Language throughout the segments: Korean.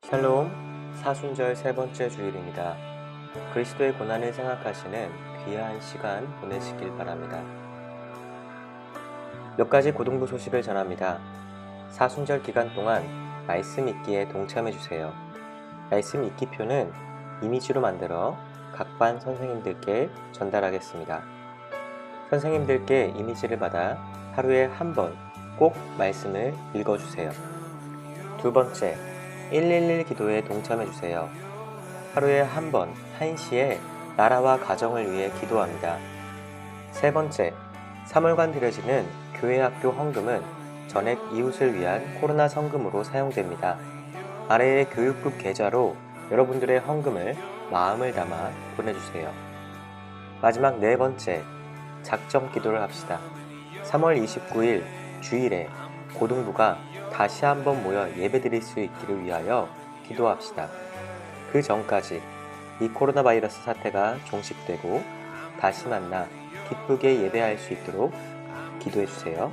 샬롬, 사순절 세 번째 주일입니다. 그리스도의 고난을 생각하시는 귀한 시간 보내시길 바랍니다. 몇 가지 고등부 소식을 전합니다. 사순절 기간 동안 말씀 읽기에 동참해주세요. 말씀 읽기표는 이미지로 만들어 각 반 선생님들께 전달하겠습니다. 선생님들께 이미지를 받아 하루에 한 번 꼭 말씀을 읽어주세요. 두 번째, 111 기도에 동참해주세요. 하루에 한 번 1시에 나라와 가정을 위해 기도합니다. 세 번째, 3월간 드려지는 교회학교 헌금은 전액 이웃을 위한 코로나 성금으로 사용됩니다. 아래의 교육급 계좌로 여러분들의 헌금을 마음을 담아 보내주세요. 마지막 네 번째, 작정 기도를 합시다. 3월 29일 주일에 고등부가 다시 한번 모여 예배드릴 수 있기를 위하여 기도합시다. 그 전까지 이 코로나 바이러스 사태가 종식되고 다시 만나 기쁘게 예배할 수 있도록 기도해 주세요.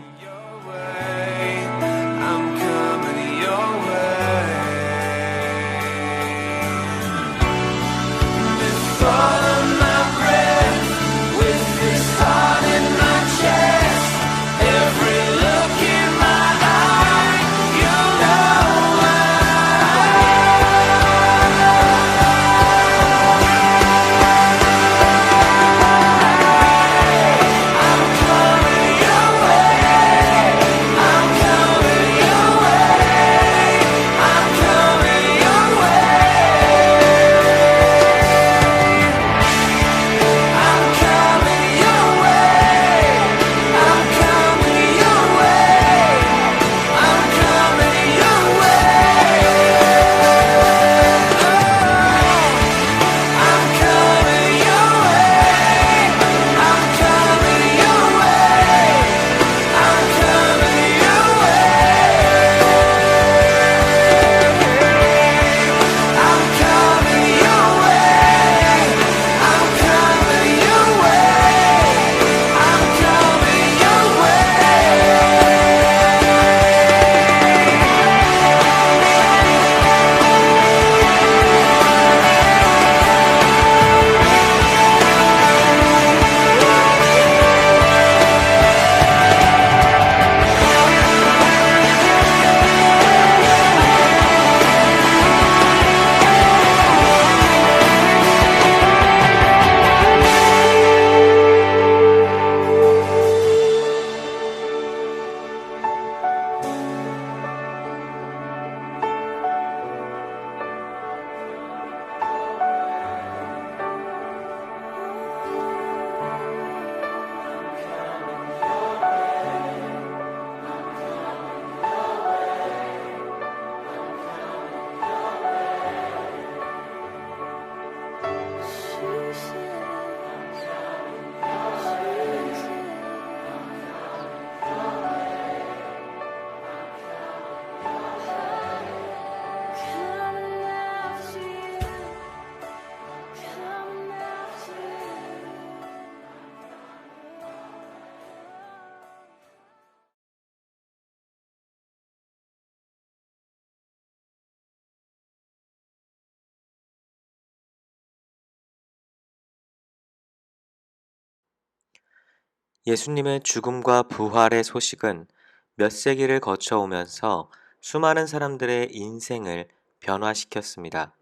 예수님의 죽음과 부활의 소식은 몇 세기를 거쳐오면서 수많은 사람들의 인생을 변화시켰습니다.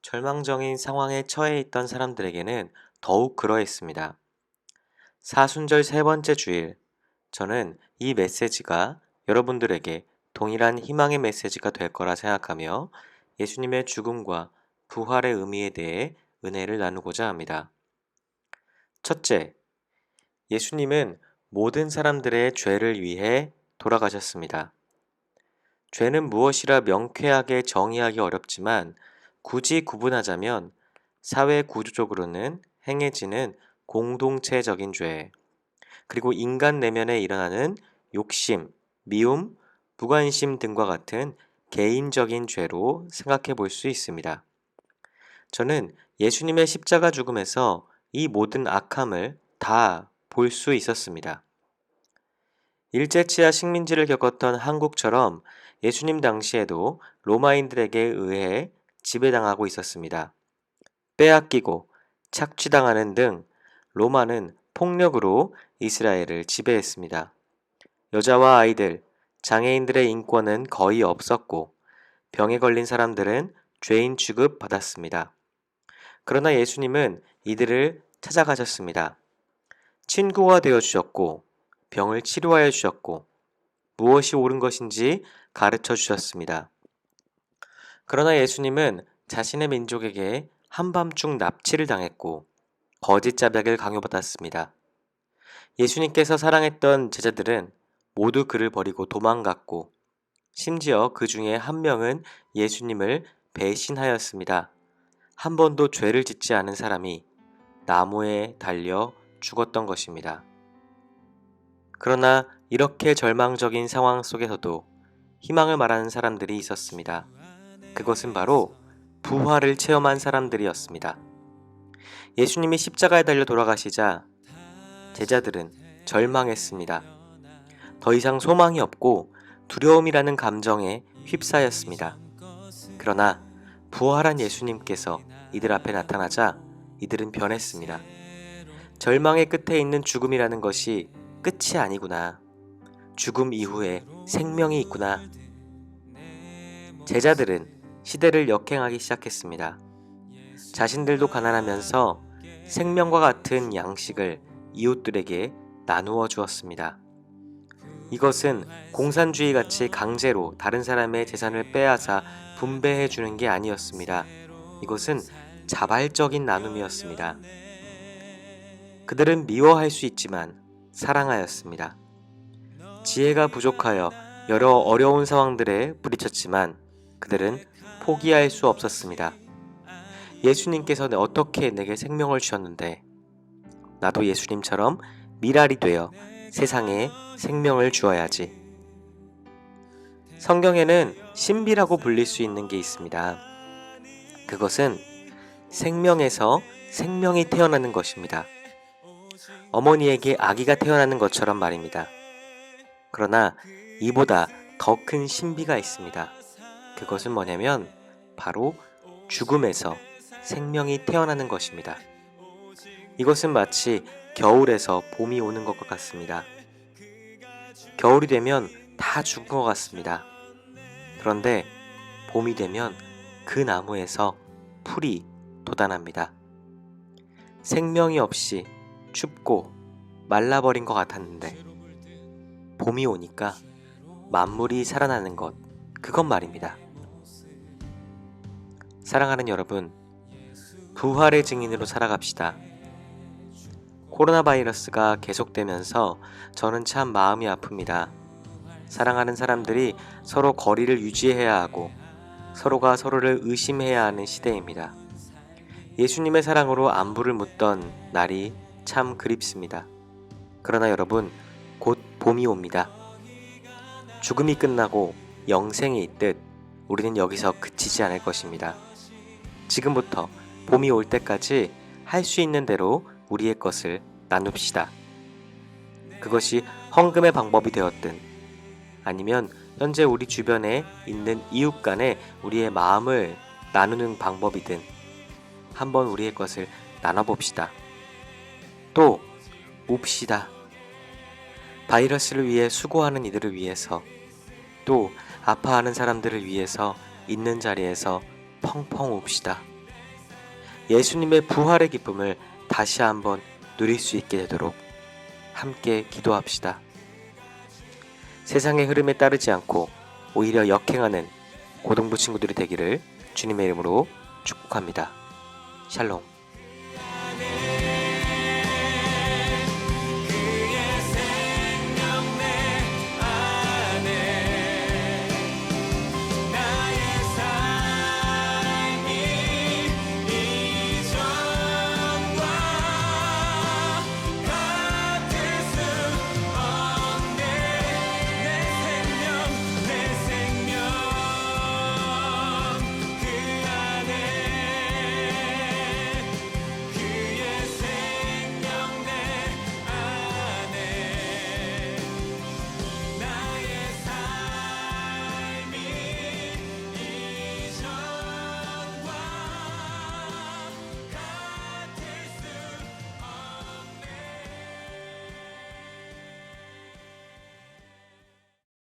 절망적인 상황에 처해 있던 사람들에게는 더욱 그러했습니다. 사순절 세 번째 주일, 저는 이 메시지가 여러분들에게 동일한 희망의 메시지가 될 거라 생각하며 예수님의 죽음과 부활의 의미에 대해 은혜를 나누고자 합니다. 첫째, 예수님은 모든 사람들의 죄를 위해 돌아가셨습니다. 죄는 무엇이라 명쾌하게 정의하기 어렵지만 굳이 구분하자면 사회 구조적으로는 행해지는 공동체적인 죄, 그리고 인간 내면에 일어나는 욕심, 미움, 무관심 등과 같은 개인적인 죄로 생각해 볼 수 있습니다. 저는 예수님의 십자가 죽음에서 이 모든 악함을 다 볼 수 있었습니다. 일제치하 식민지를 겪었던 한국처럼 예수님 당시에도 로마인들에게 의해 지배당하고 있었습니다. 빼앗기고 착취당하는 등 로마는 폭력으로 이스라엘을 지배했습니다. 여자와 아이들, 장애인들의 인권은 거의 없었고 병에 걸린 사람들은 죄인 취급 받았습니다. 그러나 예수님은 이들을 찾아가셨습니다. 친구가 되어 주셨고 병을 치료하여 주셨고 무엇이 옳은 것인지 가르쳐 주셨습니다. 그러나 예수님은 자신의 민족에게 한밤중 납치를 당했고 거짓 자백을 강요받았습니다. 예수님께서 사랑했던 제자들은 모두 그를 버리고 도망갔고 심지어 그 중에 한 명은 예수님을 배신하였습니다. 한 번도 죄를 짓지 않은 사람이 나무에 달려 죽었던 것입니다. 그러나 이렇게 절망적인 상황 속에서도 희망을 말하는 사람들이 있었습니다. 그것은 바로 부활을 체험한 사람들이었습니다. 예수님이 십자가에 달려 돌아가시자 제자들은 절망했습니다. 더 이상 소망이 없고 두려움이라는 감정에 휩싸였습니다. 그러나 부활한 예수님께서 이들 앞에 나타나자 이들은 변했습니다. 절망의 끝에 있는 죽음이라는 것이 끝이 아니구나. 죽음 이후에 생명이 있구나. 제자들은 시대를 역행하기 시작했습니다. 자신들도 가난하면서 생명과 같은 양식을 이웃들에게 나누어 주었습니다. 이것은 공산주의 같이 강제로 다른 사람의 재산을 빼앗아 분배해 주는 게 아니었습니다. 이것은 자발적인 나눔이었습니다. 그들은 미워할 수 있지만 사랑하였습니다. 지혜가 부족하여 여러 어려운 상황들에 부딪혔지만 그들은 포기할 수 없었습니다. 예수님께서 어떻게 내게 생명을 주셨는데 나도 예수님처럼 미랄이 되어 세상에 생명을 주어야지. 성경에는 신비라고 불릴 수 있는 게 있습니다. 그것은 생명에서 생명이 태어나는 것입니다. 어머니에게 아기가 태어나는 것처럼 말입니다. 그러나 이보다 더 큰 신비가 있습니다. 그것은 뭐냐면 바로 죽음에서 생명이 태어나는 것입니다. 이것은 마치 겨울에서 봄이 오는 것과 같습니다. 겨울이 되면 다 죽은 것 같습니다. 그런데 봄이 되면 그 나무에서 풀이 돋아납니다. 생명이 없이 춥고 말라버린 것 같았는데 봄이 오니까 만물이 살아나는 것, 그것 말입니다. 사랑하는 여러분, 부활의 증인으로 살아갑시다. 코로나 바이러스가 계속되면서 저는 참 마음이 아픕니다. 사랑하는 사람들이 서로 거리를 유지해야 하고 서로가 서로를 의심해야 하는 시대입니다. 예수님의 사랑으로 안부를 묻던 날이 참 그립습니다. 그러나 여러분, 곧 봄이 옵니다. 죽음이 끝나고 영생이 있듯 우리는 여기서 그치지 않을 것입니다. 지금부터 봄이 올 때까지 할 수 있는 대로 우리의 것을 나눕시다. 그것이 헌금의 방법이 되었든 아니면 현재 우리 주변에 있는 이웃 간에 우리의 마음을 나누는 방법이든 한번 우리의 것을 나눠봅시다. 또 웁시다. 바이러스를 위해 수고하는 이들을 위해서, 또 아파하는 사람들을 위해서 있는 자리에서 펑펑 웁시다. 예수님의 부활의 기쁨을 다시 한번 누릴 수 있게 되도록 함께 기도합시다. 세상의 흐름에 따르지 않고 오히려 역행하는 고등부 친구들이 되기를 주님의 이름으로 축복합니다. 샬롬.